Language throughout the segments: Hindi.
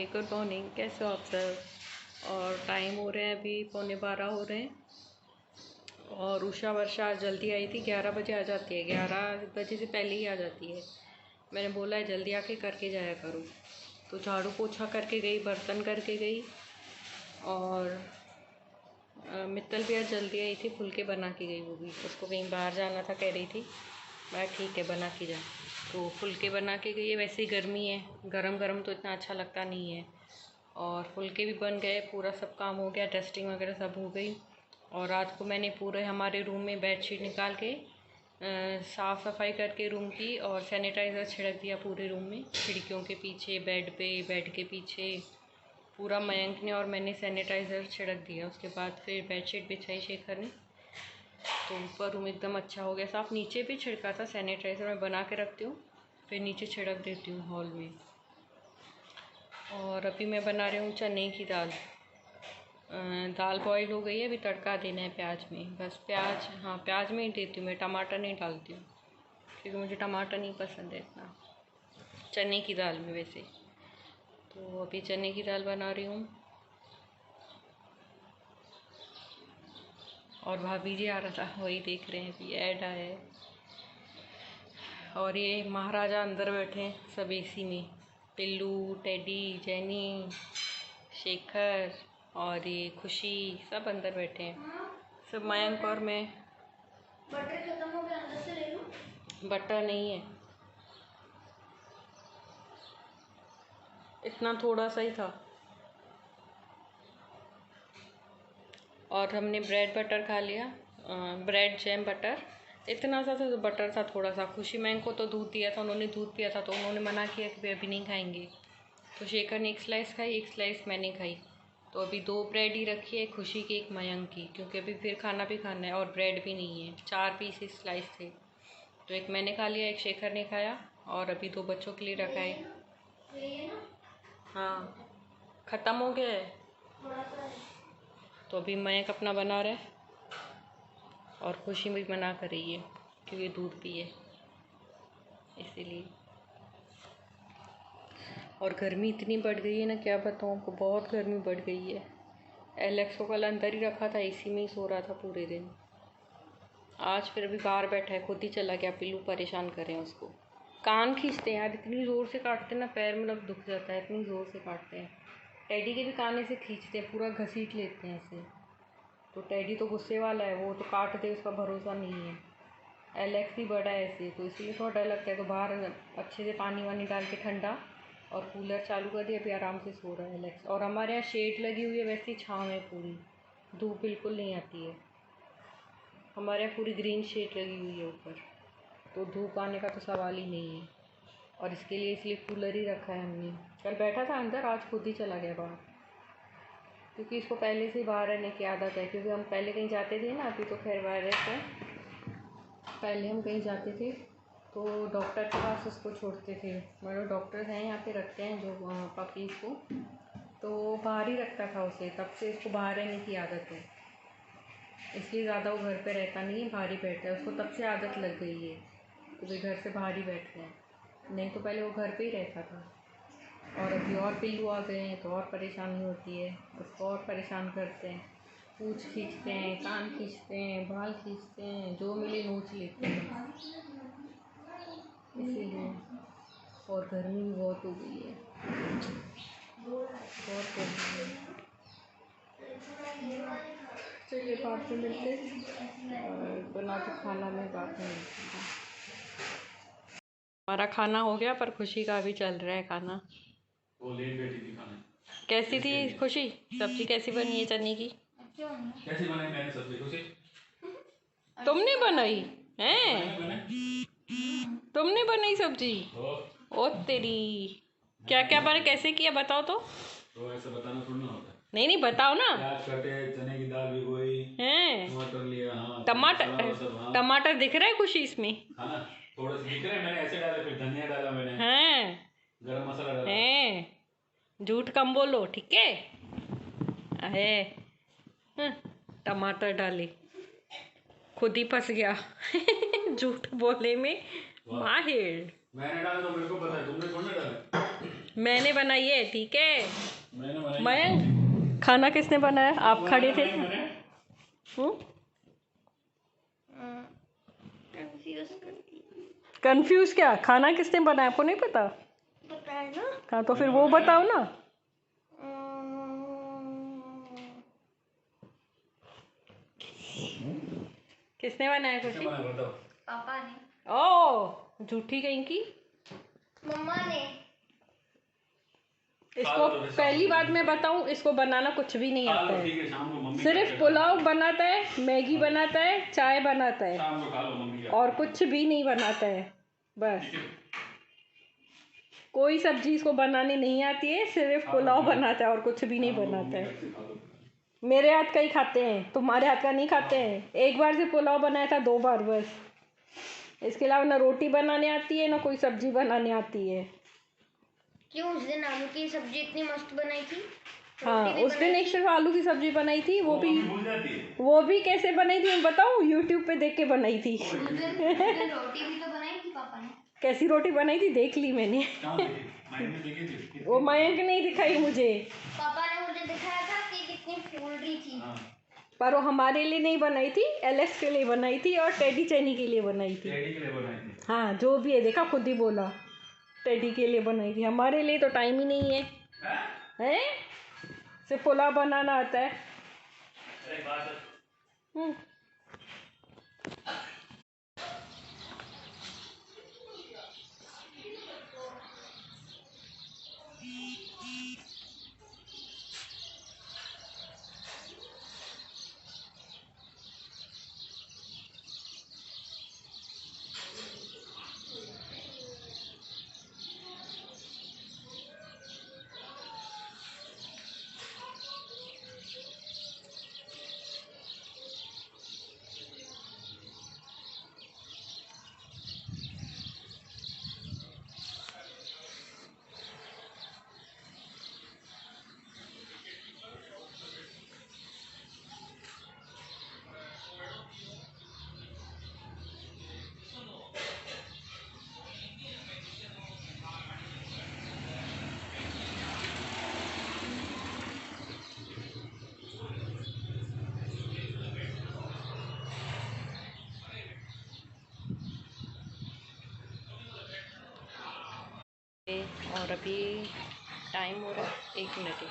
गुड मॉर्निंग, कैसे हो आप सब। और टाइम हो रहे हैं अभी 11:15 हो रहे हैं। और उषा वर्षा आज जल्दी आई थी, 11 बजे आ जाती है, 11 बजे से पहले ही आ जाती है। मैंने बोला है जल्दी आके करके जाया करो, तो झाड़ू पोछा करके गई, बर्तन करके गई। और मित्तल भी आज जल्दी आई थी, फुलके बना के गई। वो भी उसको कहीं बाहर जाना था, कह रही थी। मैं ठीक है बना के जा, तो फुलके बना के गई है। वैसे ही गर्मी है, गरम गरम तो इतना अच्छा लगता नहीं है। और फुलके भी बन गए, पूरा सब काम हो गया, टेस्टिंग वगैरह सब हो गई। और रात को मैंने पूरे हमारे रूम में बेडशीट निकाल के साफ़ सफाई करके रूम की, और सैनिटाइज़र छिड़क दिया पूरे रूम में, खिड़कियों के पीछे, बेड पे, बेड के पीछे पूरा मयंक ने और मैंने सैनिटाइज़र छिड़क दिया। उसके बाद फिर बेडशीट बिछाई शेखर ने, तो ऊपर रूम एकदम अच्छा हो गया साफ। नीचे भी छिड़का था सैनिटाइज़र, मैं बना के रखती हूँ, फिर नीचे छिड़क देती हूँ हॉल में। और अभी मैं बना रही हूँ चने की दाल। दाल बॉईल हो गई है, अभी तड़का देना है प्याज में, बस प्याज, हाँ प्याज में ही देती हूँ मैं, टमाटर नहीं डालती हूँ, क्योंकि मुझे टमाटर नहीं पसंद है इतना चने की दाल में वैसे। तो अभी चने की दाल बना रही हूँ। और भाभी जी आ रहा था, वही देख रहे हैं, अभी ऐड आया है। और ये महाराजा अंदर बैठे हैं सब एसी में, पिल्लू, टेडी, जेनी, शेखर और ये खुशी, सब अंदर बैठे हैं, सब मयंक और मैं। बटर खत्म हो गया, अंदर से ले लूं? बटर नहीं है, इतना थोड़ा सा ही था। और हमने ब्रेड बटर खा लिया, ब्रेड जैम बटर, इतना सा था, तो बटर था थोड़ा सा। खुशी मैंग को तो दूध दिया था, उन्होंने दूध पिया था, तो उन्होंने मना किया कि अभी नहीं खाएंगे। तो शेखर ने एक स्लाइस खाई, एक स्लाइस मैंने खाई। तो अभी 2 ब्रेड ही रखी है, खुशी की, एक मयंक की, क्योंकि अभी फिर खाना भी खाना है और ब्रेड भी नहीं है। 4 पीस स्लाइस थे, तो एक मैंने खा लिया, एक शेखर ने खाया, और अभी 2 बच्चों के लिए रखा है। हाँ ख़त्म हो गया है, तो अभी मयंक अपना बना रहा है और खुशी भी मना कर रही है, क्योंकि दूध पिए इसीलिए। और गर्मी इतनी बढ़ गई है ना, क्या बताऊँ आपको, बहुत गर्मी बढ़ गई है। एलेक्स को कल अंदर ही रखा था, एसी में ही सो रहा था पूरे दिन। आज फिर अभी बाहर बैठा है, खुद ही चला गया, पिल्लू परेशान करें उसको। कान खींचते हैं यार, इतनी ज़ोर से काटते हैं ना, पैर में मतलब दुख जाता है, इतनी ज़ोर से काटते हैं। टेडी के भी कान ऐसे खींचते हैं, पूरा घसीट लेते हैं ऐसे। तो टेडी तो गुस्से वाला है, वो तो काट दे, उसका भरोसा नहीं है। एलेक्स भी बड़ा है ऐसे, तो इसलिए थोड़ा डर लगता है। तो बाहर अच्छे से पानी वानी डाल के ठंडा, और कूलर चालू कर दिया, अभी आराम से सो रहा है एलेक्स। और हमारे यहाँ शेड लगी हुई है, वैसी छाँव है पूरी, धूप बिल्कुल नहीं आती है। हमारे यहाँ पूरी ग्रीन शेड लगी हुई है ऊपर, तो धूप आने का तो सवाल ही नहीं है। और इसके लिए इसलिए कूलर ही रखा है हमने। कल बैठा था अंदर, आज खुद ही चला गया बाहर, क्योंकि इसको पहले से ही बाहर रहने की आदत है। क्योंकि हम पहले कहीं जाते थे ना, अभी तो खैर बाहर रहते हैं, पहले हम कहीं जाते थे तो डॉक्टर के पास उसको छोड़ते थे। मतलब डॉक्टर हैं यहाँ पे, रखते हैं जो पपीज़ को, तो बाहर ही रखता था उसे, तब से इसको बाहर रहने की आदत है। इसलिए ज़्यादा वो घर पे रहता नहीं है, बाहर ही बैठता है, उसको तब से आदत लग गई है कि भाई घर से बाहर ही बैठते हैं। नहीं तो पहले वो घर पे ही रहता था। और अभी और पिल्लू आ गए हैं, तो और परेशानी होती है, उसको और परेशान करते हैं, पूँछ खींचते हैं, कान खींचते हैं, बाल खींचते हैं, जो मिले नोच लेते हैं, इसीलिए। और गर्मी भी बहुत हो गई है, बहुत गर्मी है। चलिए बाद में मिलते हैं, और बना के खाना में बाद में मिलते हैं। हमारा खाना हो गया, पर खुशी का अभी चल रहा है खाना। वो लेट बैठी थी खाने। कैसी थी खुशी, सब्जी कैसी बनी है चने की? कैसी बनाई मैंने सब्जी खुशी? तुमने बनाई हैं? तुमने बनाई सब्जी? ओ तेरी, क्या क्या बना, कैसे किया बताओ तो ऐसे बताना थोड़ी ना होता है। नहीं बताओ ना। प्याज कटे, चने की दाल भिगोई, हैं? टमाटर लिया, हाँ टमाटर, टमाटर दिख रहा है खुशी इसमें? हाँ ना, थोड़े से दिख रहे हैं, मैंने ऐसे डाले, फिर धनिया डाला मैंने, हैं? गरम मसाला डाला। हैं? झूठ कम बोलो, ठीक है? है टमाटर डाले, खुद ही फंस गया झूठ बोले में माहिर। मैंने डाला तो मेरे को पता है, तुमने थोड़ी ना डाला। मैंने बनाई है, ठीक है। मैंने बनाई। मयंक, खाना किसने बनाया? आप खड़े थे। कंफ्यूज क्या? खाना किसने बनाया आपको नहीं पता? पता है ना। हाँ तो फिर वो बताओ ना। किसने बनाया कुछ? पापा ने। ओ झूठी कहीं की। मम्मा ने। इसको पहली बात मैं बताऊं, इसको बनाना कुछ भी नहीं आता है। सिर्फ पुलाव बनाता है, मैगी बनाता है, चाय बनाता है और कुछ भी नहीं बनाता है। बस कोई सब्जी इसको बनानी नहीं आती है, सिर्फ पुलाव बनाता है और कुछ भी नहीं बनाता है। मेरे हाथ का ही खाते हैं, तुम्हारे हाथ का नहीं खाते हैं। एक बार से पुलाव बनाया था, 2 बार बस। इसके अलावा ना रोटी बनाने आती है ना कोई सब्जी बनाने आती है। क्यों उस दिन आलू की सब्जी इतनी मस्त बनाई थी? हाँ उस दिन एक सिर्फ आलू की सब्जी बनाई थी, वो भी कैसे बनाई थी मैं बताऊँ? यूट्यूब पे देख के बनाई थी। उस दिन रोटी भी तो बनाई थी पापा ने। कैसी रोटी बनाई थी देख ली मैंने। वो मयंक नहीं दिखाई मुझे। पापा ने मुझे दिखाया था कि कितनी फूल रही थी। पर वो हमारे लिए नहीं बनाई थी, एलेक्स के लिए बनाई थी और टेडी चैनी के लिए बनाई थी। हाँ जो भी है, देखा खुद ही बोला, टेडी के लिए बनाई थी। हमारे लिए तो टाइम ही नहीं है, हैं? सिर्फ पुलाव बनाना आता है। और अभी टाइम हो रहा है 1 मिनट।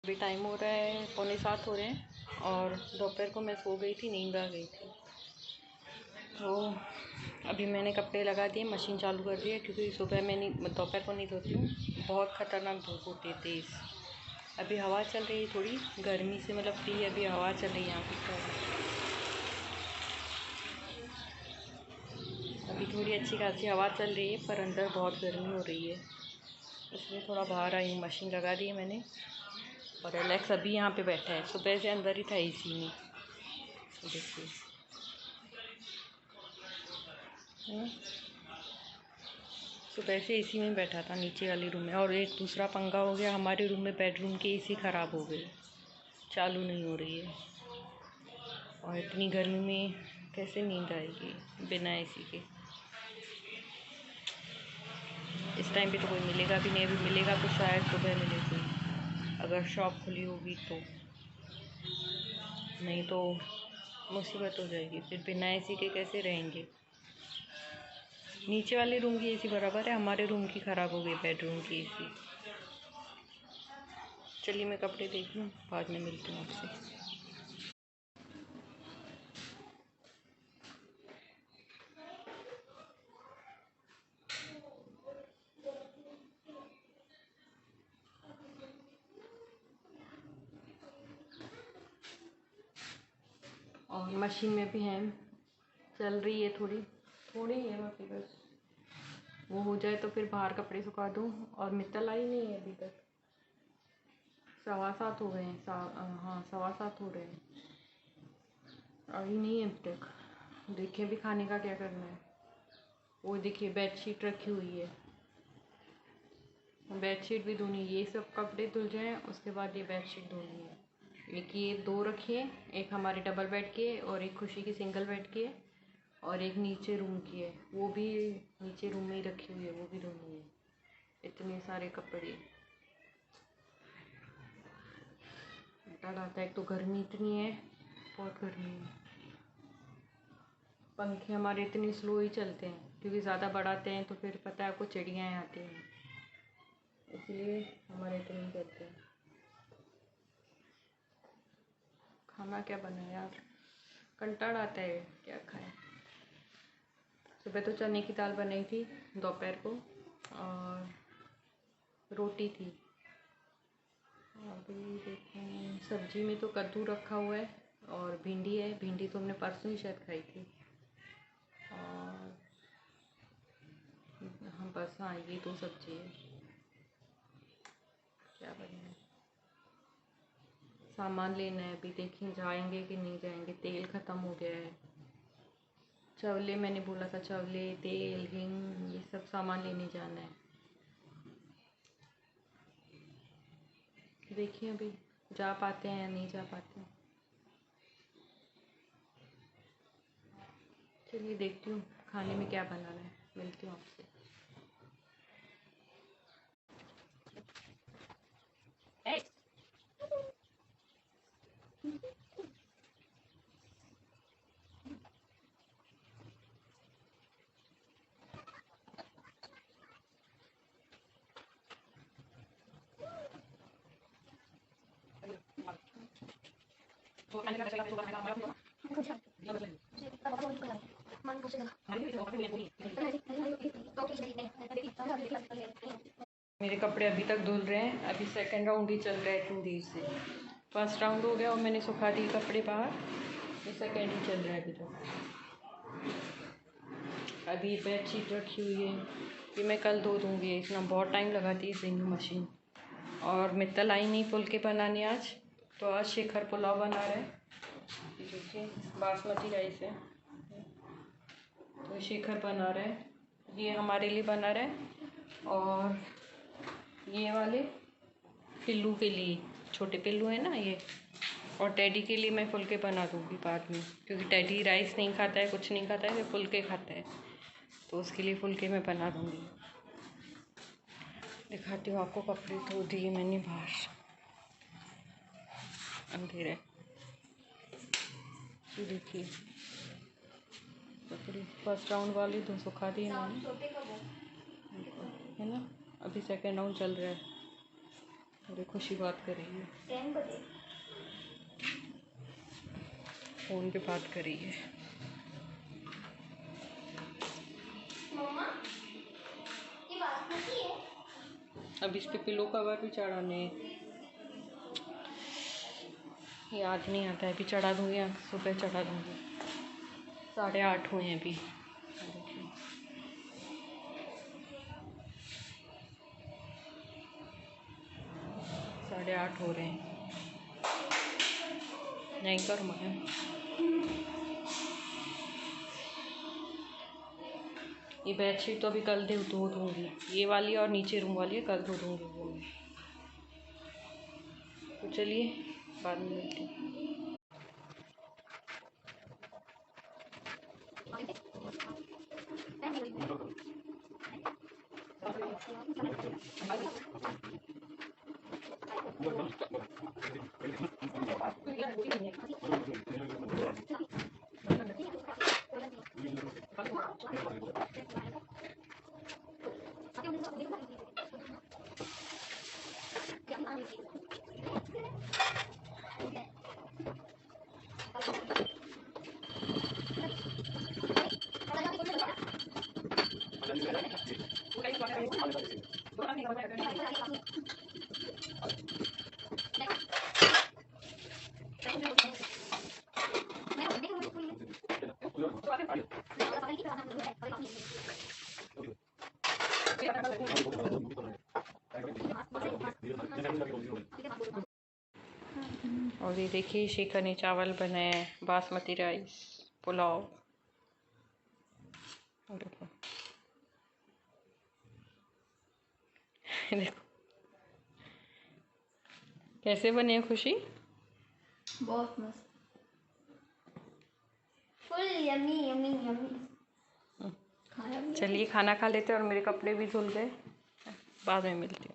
अभी टाइम हो रहा है 6:45 हो रहे हैं और दोपहर को मैं सो गई थी, नींद आ गई थी। तो अभी मैंने कपड़े लगा दिए, मशीन चालू कर दी है क्योंकि सुबह मैं नहीं, दोपहर को नहीं धोती हूँ, बहुत ख़तरनाक धूप होती है तेज़। अभी हवा चल रही है थोड़ी, गर्मी से मतलब फ्री अभी हवा चल रही है यहाँ पर। अभी थोड़ी अच्छी खासी हवा चल रही है पर अंदर बहुत गर्मी हो रही है, इसलिए थोड़ा बाहर आई हूँ। मशीन लगा दी है मैंने और एलेक्स अभी यहाँ पे बैठा है, सुबह से अंदर ही था एसी में। देखिए सुबह से एसी में बैठा था नीचे वाली रूम में। और एक दूसरा पंगा हो गया, हमारे रूम में बेडरूम की एसी ख़राब हो गई, चालू नहीं हो रही है। और इतनी गर्मी में कैसे नींद आएगी बिना एसी के? इस टाइम पे तो कोई मिलेगा भी नहीं, अभी मिलेगा तो शायद सुबह मिले कोई, अगर शॉप खुली होगी तो, नहीं तो मुसीबत हो जाएगी। फिर बिना एसी के कैसे रहेंगे? नीचे वाले रूम की एसी बराबर है, हमारे रूम की ख़राब हो गई, बेडरूम की एसी। चलिए मैं कपड़े देख लूँ, बाद में मिलती हूँ आपसे। और मशीन में भी है, चल रही है, थोड़ी थोड़ी है बाकी, बस वो हो जाए तो फिर बाहर कपड़े सुखा दूँ। और मित्तल आई नहीं है अभी तक, 7:15 हो गए हैं। हाँ 7:15 हो रहे हैं, आई नहीं है अभी तक। देखिए अभी खाने का क्या करना है। वो देखिए बेडशीट रखी हुई है, बेडशीट भी धोनी है। ये सब कपड़े धुल जाएं उसके बाद ये बेडशीट धोनी है। एक ये दो रखिए, एक हमारे डबल बेड की है और एक खुशी की सिंगल बेड की है और एक नीचे रूम की है, वो भी नीचे रूम में ही रखी हुई है, वो भी धोनी है। इतने सारे कपड़े डर आता है। एक तो गर्मी इतनी है, बहुत गर्मी है। पंखे हमारे इतने स्लो ही चलते हैं क्योंकि ज़्यादा बढ़ाते हैं तो फिर पता है आपको चिड़ियाँ आती हैं, इसलिए हमारे इतने ही चलते हैं। खाना क्या बना यार, कंटाळ आता है, क्या खाएं। सुबह तो चने की दाल बनाई थी दोपहर को और रोटी थी। अभी देखें सब्जी में तो कद्दू रखा हुआ है और भिंडी है। भिंडी तो हमने परसों ही शायद खाई थी। और हम बस हाँ ये दो सब्जी है। क्या बने, सामान लेना है अभी, देखें जाएंगे कि नहीं जाएंगे। तेल ख़त्म हो गया है। चवले मैंने बोला था, चवले तेल हिंग ये सब सामान लेने जाना है। देखिए अभी जा पाते हैं या नहीं जा पाते हैं। चलिए देखती हूँ खाने में क्या बनाना है, मिलती हूँ आपसे। मेरे कपड़े अभी तक धुल रहे हैं, अभी सेकंड राउंड ही चल रहा है इतनी देर से। फर्स्ट राउंड हो गया और मैंने सुखा दिए कपड़े बाहर, ये सेकंड ही चल रहा है अभी तक। अभी बेडशीट रखी हुई है, ये मैं कल धो दूँगी, इतना बहुत टाइम लगाती है सिंग मशीन। और मित्तल आई नहीं फुलके बनाने आज, तो आज शेखर पुलाव बना रहे हैं। देखिए बासमती राइस है तो शेखर बना रहे हैं, ये हमारे लिए बना रहे हैं। और ये वाले पिल्लू के लिए, छोटे पिल्लू है ना ये, और टैडी के लिए मैं फुलके बना दूँगी बाद में, क्योंकि टैडी राइस नहीं खाता है, कुछ नहीं खाता है, वो फुलके खाता है, तो उसके लिए फुलके मैं बना दूँगी। दिखाती हूँ आपको, कपड़े धो दिए मैंने बाहर, अंधेरे। ये देखिए कपड़े फर्स्ट राउंड वाले दो सुखा दिए मैंने, है ना। अभी सेकंड राउंड चल रहा है। अरे खुशी बात कर रही है, फ़ोन पे बात कर रही है। अब इस पे पिलो कवर भी चढ़ाने हैं, याद नहीं आता है। अभी चढ़ा दूँगी, सुबह चढ़ा दूँगी। 8:30 हुए हैं अभी, 8:30 हो रहे हैं। नहीं करूँ मैं, ये बेडशीट तो अभी कल धो दूँगी, ये वाली और नीचे रूम वाली है कल धो दूँगी वो मैं। तो चलिए बाद में मिलते हैं। और ये देखिए शेखर ने चावल बनाए हैं, बासमती राइस पुलाव। देखो देखो कैसे बने हैं खुशी। बहुत मस्त, फुल यमी यमी यमी। खाया भी चलिए खाना खा लेते हैं और मेरे कपड़े भी धुल गए, बाद में मिलते हैं।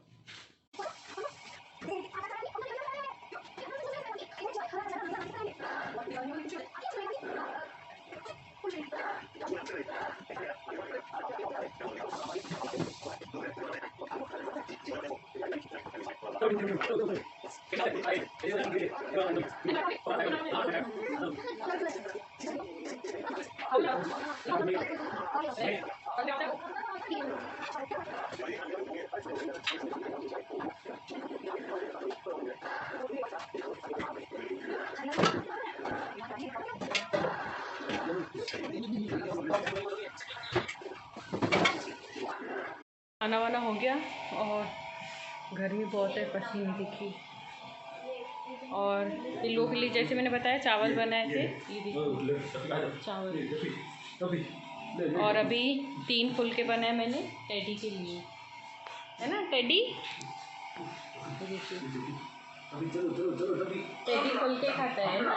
खाना वाना हो गया और गर्मी बहुत है, पसीने दिखी। और इन लोगों के लिए जैसे मैंने बताया चावल बनाए थे, ये देखिए चावल। और अभी 3 फुलके बनाए मैंने टेडी के लिए, है ना टेडी। देखिए टेडी फुलके खाता है ना।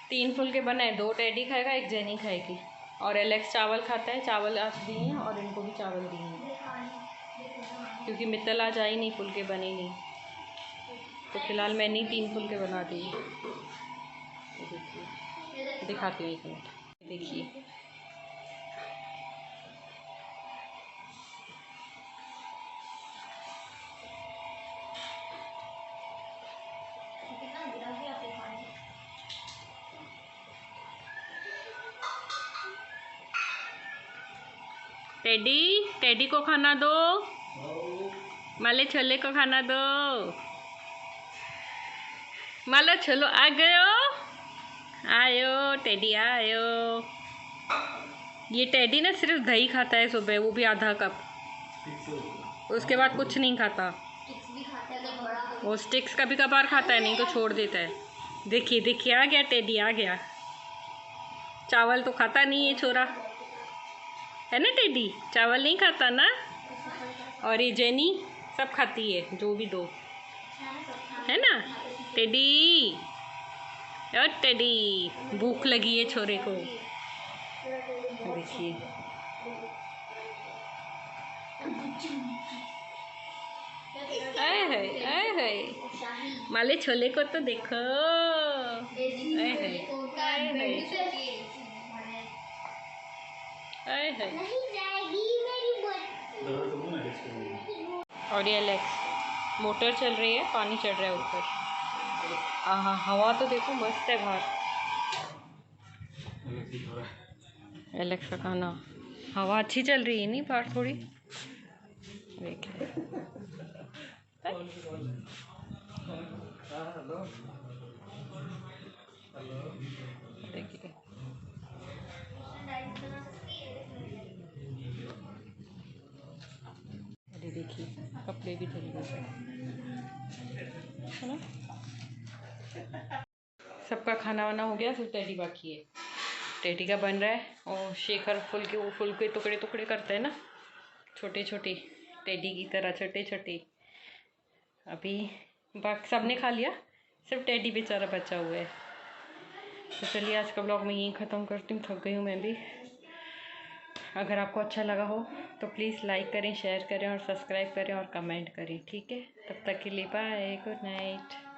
3 फुलके बनाए, 2 टेडी खाएगा, 1 जेनी खाएगी। और एलेक्स चावल खाता है, चावल आज दिए हैं और इनको भी चावल दिए हैं क्योंकि मित्तल आज आई नहीं, फुलके बने नहीं, तो फिलहाल मैंने ही 3 फुलके बना दिए। देखिए दिखाती हूँ 1 मिनट, देखिए टेडी, टेडी को खाना दो, माले छोले को खाना दो। माला छोलो आ गयो, आयो टेडी आयो। ये टेडी ना सिर्फ दही खाता है सुबह, वो भी आधा कप, उसके बाद कुछ नहीं खाता। वो स्टिक्स कभी कभार खाता है, नहीं तो छोड़ देता है। देखिए देखिए आ गया टेडी, आ गया। चावल तो खाता नहीं है छोरा, है ना टेडी, चावल नहीं खाता ना। और ये जेनी सब खाती है, जो भी दो, है ना टेडी। और टेडी भूख लगी है छोरे को, देखिए आए है आए है। माले छोले को तो देखो, आए है आए है आए है। और ये एलेक्स, मोटर चल रही है, पानी चढ़ रहा है ऊपर। हाँ हवा तो देखो मस्त है बाहर। एलेक्स का खाना, हवा अच्छी चल रही है नहीं बाहर थोड़ी, देखिए देखिए। अरे देखिए कपड़े भी धुल गए, है ना। सबका खाना वाना हो गया, सिर्फ टेडी बाकी है। टेडी का बन रहा है, और शेखर फुल के टुकड़े टुकड़े करता है ना, छोटे छोटे, टेडी की तरह छोटे छोटे। अभी बाकी सब ने खा लिया, सिर्फ टेडी बेचारा बचा हुआ है। तो चलिए आज का ब्लॉग मैं यहीं ख़त्म करती हूँ, थक गई हूँ मैं भी। अगर आपको अच्छा लगा हो तो प्लीज़ लाइक करें, शेयर करें और सब्सक्राइब करें और कमेंट करें, ठीक है। तब तक के लिए बाय, गुड नाइट।